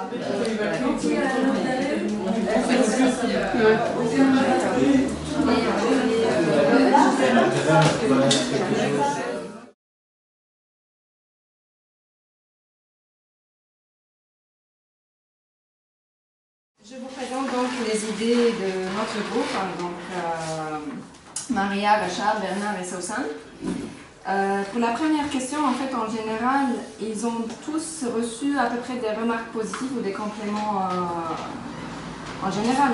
Je vous présente donc les idées de notre groupe, Maria, Rachel, Bernard et Sausan. Pour la première question, en fait, en général, ils ont tous reçu à peu près des remarques positives ou des compléments en général.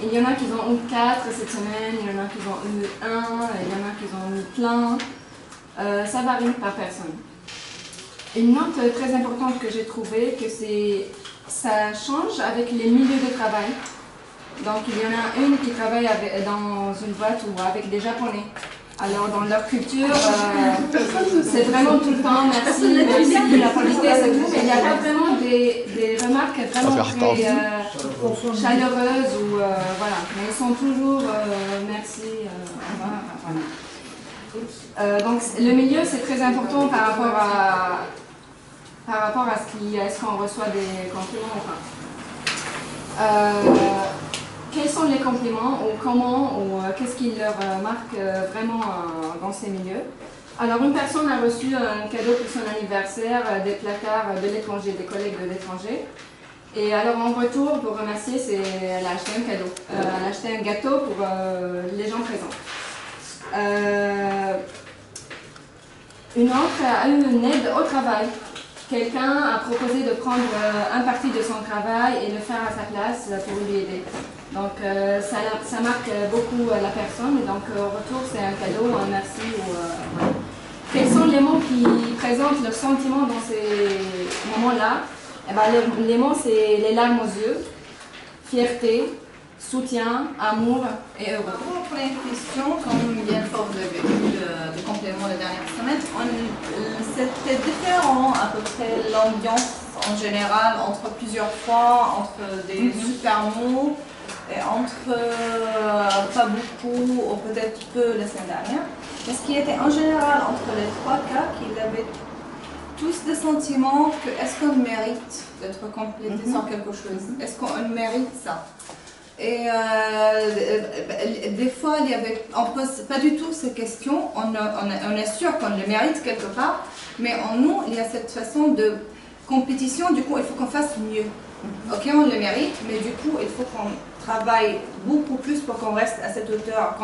Il y en a qui ont eu 4 cette semaine, il y en a qui ont eu 1, il y en a qui ont eu plein. Ça varie par personne. Une note très importante que j'ai trouvée, que ça change avec les milieux de travail. Donc il y en a une qui travaille dans une boîte ou avec des Japonais. Alors dans leur culture, c'est vraiment tout le temps merci, la politesse et tout, mais il n'y a pas vraiment des remarques vraiment très chaleureuses ou voilà. Mais ils sont toujours merci, au revoir, voilà. Donc le milieu c'est très important par rapport à est-ce qu'on reçoit des compliments ou pas. Quels sont les compliments ou comment ou qu'est-ce qui leur marque vraiment dans ces milieux? Alors une personne a reçu un cadeau pour son anniversaire, des placards de l'étranger, des collègues de l'étranger. Et alors en retour, pour remercier, elle a acheté un cadeau. Elle a acheté un gâteau pour les gens présents. Une autre a eu une aide au travail. Quelqu'un a proposé de prendre un parti de son travail et le faire à sa place pour lui aider. Donc ça marque beaucoup la personne et donc au retour c'est un cadeau, un merci. Voilà. Quels sont les mots qui présentent le sentiment dans ces moments-là? Eh ben, les mots c'est les larmes aux yeux, fierté, soutien, amour et heureux. Pour la première question, comme il y a une forme de complément la dernière semaine, c'était différent à peu près l'ambiance en général entre plusieurs fois, entre des super mots et entre pas beaucoup ou peut-être peu la semaine dernière. Mais ce qui était en général entre les 3 cas, qu'ils avaient tous des sentiments que est-ce qu'on mérite d'être complété sur quelque chose? Est-ce qu'on mérite ça? Et des fois, on ne pose pas du tout ces questions, on est sûr qu'on le mérite quelque part, mais en nous, il y a cette façon de compétition, du coup, il faut qu'on fasse mieux. Ok, on le mérite, mais du coup, il faut qu'on travaille beaucoup plus pour qu'on reste à cette hauteur,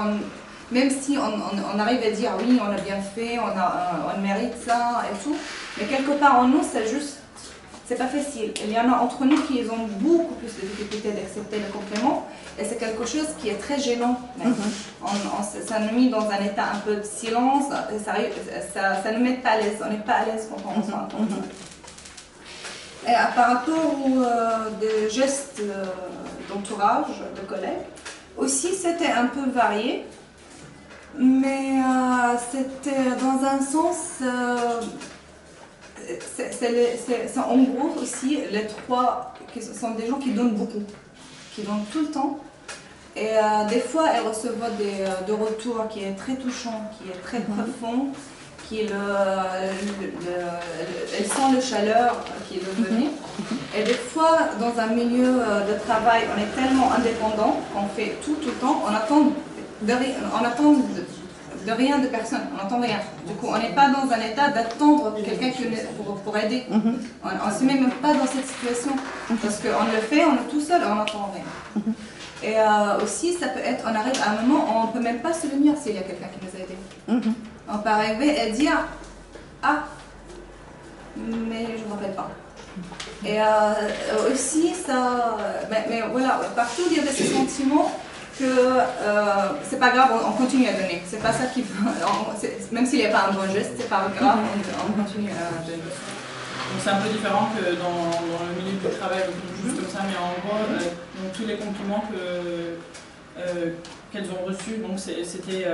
même si on arrive à dire oui, on a bien fait, on mérite ça et tout, mais quelque part en nous, c'est juste, c'est pas facile. Il y en a entre nous qui ont beaucoup plus de difficultés d'accepter le complément, et c'est quelque chose qui est très gênant. Ça nous met dans un état un peu de silence, et ça ne met pas à l'aise, on n'est pas à l'aise quand on reçoit un compliment. Et par rapport aux des gestes d'entourage, de collègues, aussi c'était un peu varié, mais c'était dans un sens, c'est en gros aussi les 3 qui sont des gens qui donnent beaucoup, qui donnent tout le temps. Et des fois, elles reçoivent des retours qui est très touchant, qui est très profond, elles sentent le chaleur qui est donné. Et des fois, dans un milieu de travail, on est tellement indépendant qu'on fait tout le temps, on attend de rien de personne, on n'entend rien. Du coup, on n'est pas dans un état d'attendre quelqu'un pour aider. On ne se met même pas dans cette situation, parce qu'on le fait, on est tout seul, on n'entend rien. Et aussi, ça peut être, on arrive à un moment où on ne peut même pas se souvenir s'il y a quelqu'un qui nous a aidés. On peut arriver à dire « Ah, mais je ne me rappelle pas ». Et aussi, ça... Mais voilà, partout il y avait ce sentiment que c'est pas grave, on continue à donner. C'est pas ça qui... Même s'il n'y a pas un bon geste, c'est pas grave, on continue à donner. Donc c'est un peu différent que dans le milieu du travail, juste comme ça, mais en gros, donc, tous les compliments qu'elles ont reçus, donc c'était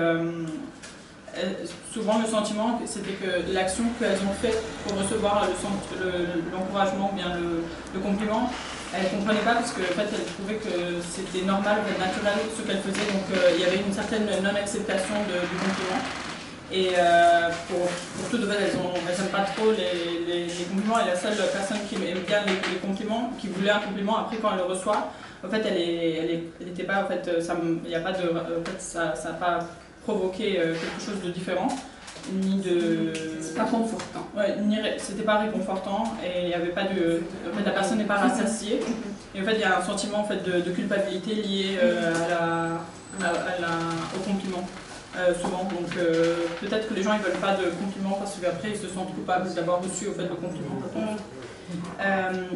souvent le sentiment, c'était que l'action qu'elles ont faite pour recevoir l'encouragement ou bien le compliment, elles ne comprenaient pas parce qu'en fait elles trouvaient que c'était normal, naturel ce qu'elles faisaient, donc il y avait une certaine non-acceptation du compliment. Et pour toutes, elles n'aiment pas trop les compliments, et la seule personne qui aime bien les compliments, qui voulait un compliment, après quand elle le reçoit, en fait, elle était pas, en fait, ça n'a pas provoqué quelque chose de différent, ni de... C'est pas confortant. Ouais, c'était pas réconfortant, et il y avait pas de... En fait, la personne n'est pas rassasiée, et en fait, il y a un sentiment en fait, de culpabilité lié au compliment. Souvent, donc peut-être que les gens ils veulent pas de compliments parce qu'après ils se sentent coupables d'avoir reçu au fait le compliment, je pense.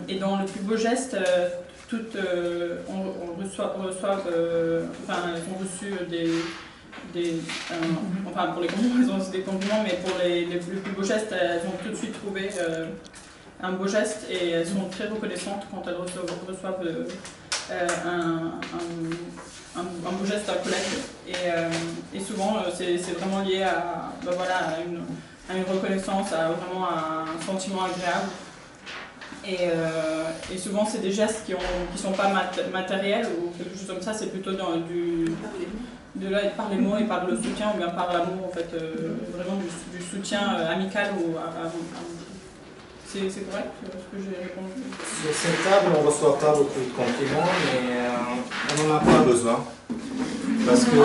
Et dans le plus beau geste, toutes elles ont reçu enfin pour les compliments ils ont reçu des compliments, mais pour les plus beaux gestes elles ont tout de suite trouvé un beau geste et elles sont très reconnaissantes quand elles reçoivent un beau geste d'un collègue, et souvent c'est vraiment lié à une reconnaissance, à vraiment un sentiment agréable, et souvent c'est des gestes qui sont pas matériels ou quelque chose comme ça, c'est plutôt par les mots et par le soutien ou bien par l'amour en fait, vraiment du soutien amical c'est correct ce que j'ai répondu? Sur cette table, on ne reçoit pas beaucoup de compliments, mais on n'en a pas besoin. Parce que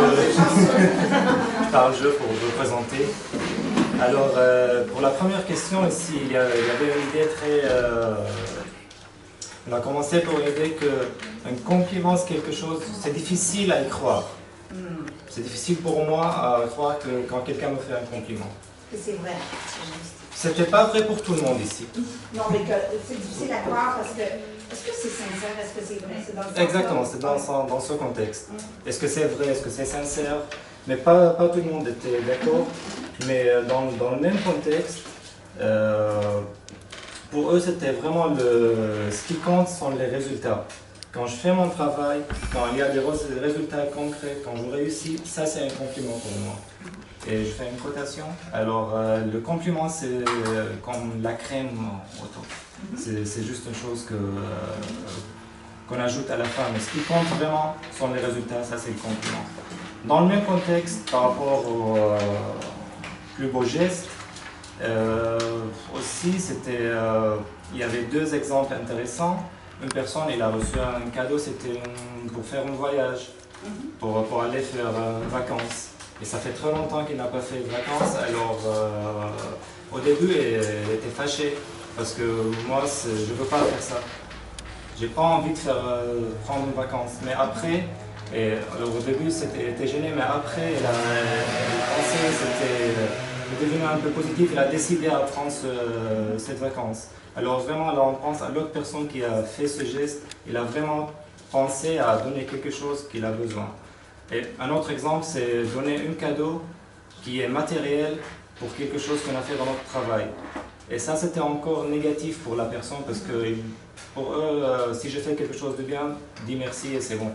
par le jeu pour vous présenter. Alors, pour la première question ici, il y avait une idée très... on a commencé pour l'idée qu'un compliment, c'est quelque chose, c'est difficile à y croire. C'est difficile pour moi à croire que quand quelqu'un me fait un compliment. C'est vrai, c'est juste. C'était pas vrai pour tout le monde ici. Non, mais c'est difficile à croire parce que... Est-ce que c'est sincère? Est-ce que c'est vrai? C'est dans ce Exactement, c'est dans ce contexte. Est-ce que c'est vrai? Est-ce que c'est sincère? Mais pas tout le monde était d'accord. Mais dans le même contexte, pour eux, c'était vraiment ce qui compte sont les résultats. Quand je fais mon travail, quand il y a des résultats concrets, quand je réussis, ça c'est un compliment pour moi. Et je fais une cotation. Alors le compliment c'est comme la crème autour. C'est juste une chose qu'on ajoute à la fin. Mais ce qui compte vraiment sont les résultats, ça c'est le compliment. Dans le même contexte, par rapport au plus beau geste, aussi il y avait deux exemples intéressants. Une personne, il a reçu un cadeau, c'était pour faire un voyage, pour aller faire vacances. Et ça fait très longtemps qu'il n'a pas fait de vacances, alors au début, elle était fâchée, parce que moi, je ne veux pas faire ça. J'ai pas envie de prendre une vacance. Mais après, alors, au début, c'était gêné, mais après, elle pensait, c'était devenu un peu positif, elle a décidé à prendre cette vacance. Alors vraiment, là, on pense à l'autre personne qui a fait ce geste, il a vraiment pensé à donner quelque chose qu'il a besoin. Et un autre exemple, c'est donner un cadeau qui est matériel pour quelque chose qu'on a fait dans notre travail. Et ça, c'était encore négatif pour la personne parce que pour eux, si je fais quelque chose de bien, dis merci et c'est bon.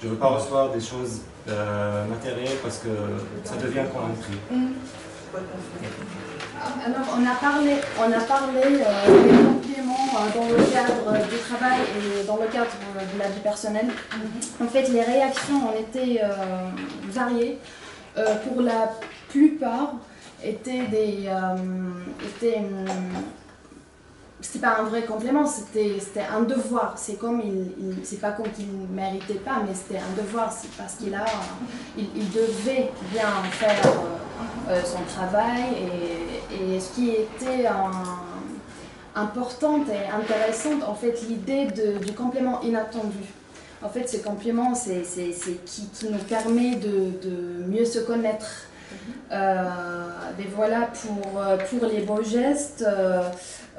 Je ne veux pas recevoir des choses matérielles parce que ça devient comme un prix. Alors, on a parlé des compléments dans le cadre du travail et dans le cadre de la vie personnelle. En fait, les réactions ont été variées. Pour la plupart, c'était pas un vrai complément, c'était un devoir. C'est pas comme qu'il ne méritait pas, mais c'était un devoir. C'est parce qu'il devait bien faire son travail. Et ce qui était important et intéressant, en fait, l'idée du complément inattendu. En fait, ce complément, c'est qui nous permet de mieux se connaître. Mais voilà, pour les beaux gestes,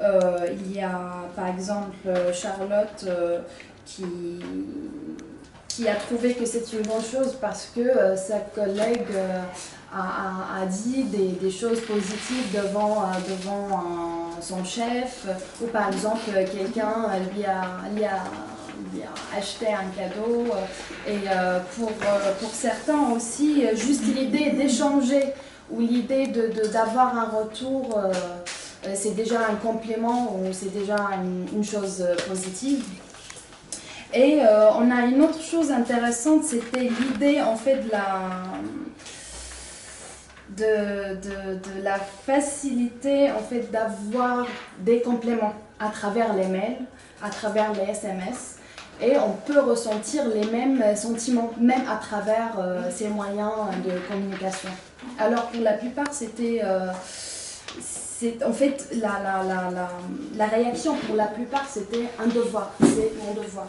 il y a par exemple Charlotte qui a trouvé que c'est une bonne chose parce que sa collègue a dit des choses positives devant son chef, ou par exemple quelqu'un lui a acheté un cadeau, et pour certains aussi, juste l'idée d'échanger ou l'idée d'avoir un retour, c'est déjà un complément ou c'est déjà une chose positive. Et on a une autre chose intéressante, c'était l'idée en fait de la facilité en fait d'avoir des compléments à travers les mails, à travers les SMS, et on peut ressentir les mêmes sentiments même à travers ces moyens de communication. Alors pour la plupart c'était en fait la réaction pour la plupart c'était un devoir, c'est mon devoir.